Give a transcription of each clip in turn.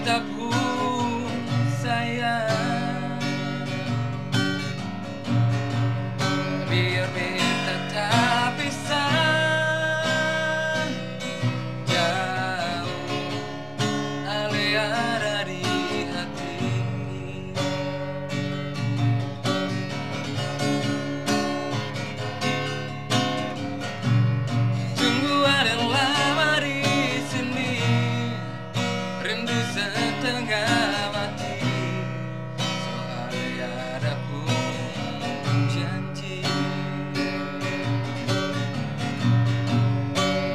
beta pun sayang, biar beta tak bisa jauh, ale ada di hati. Sungguh ada yang lama di sini, rindu setengah mati, soalnya ada pun janji.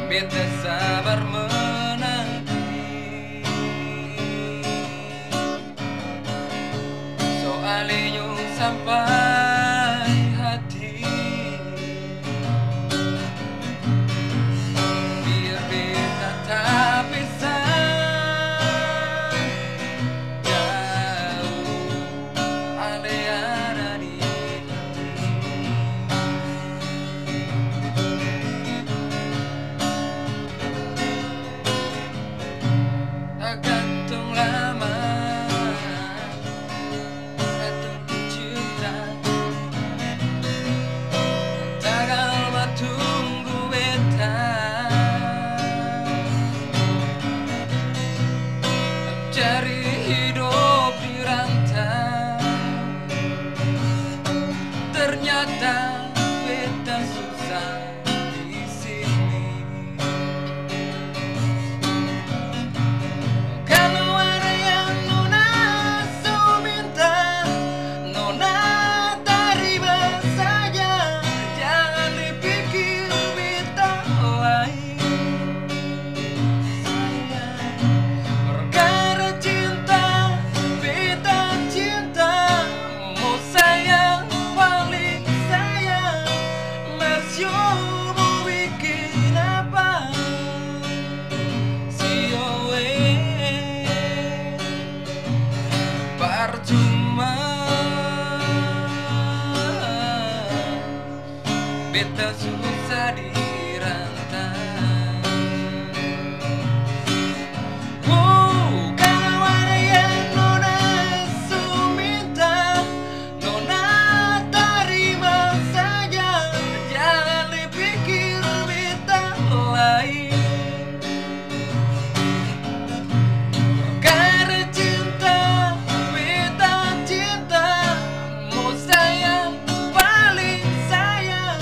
Beta sabar menanti, soalnya nyung sampai hati. Biar beta tak bisa jauh, ale ada di hati. Tak gantung lama, gantung cinta, tak lama tunggu beta. Cari hidup di rantau, ternyata beta susah di sini. Kalau ada yang nona so minta, nona terima saja, jangan dipikir beta lain. Perkara cinta, beta cinta, mau sayang paling sayang, Marsio mau bikin apa? Sioe percuma, beta susah di rantau. Kalau ada yang nona so minta, nona terima saja, jangan dipikir beta lain. Perkara cinta, beta cinta, mau sayang paling sayang,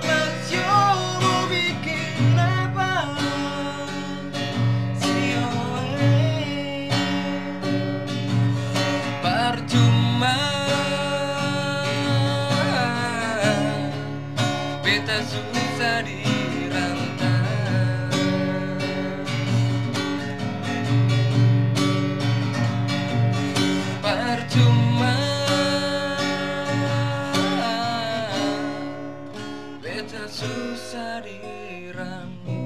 Marsio mau bikin apa? Sioe percuma, beta susah di rantau. Percuma, beta susah di rantau.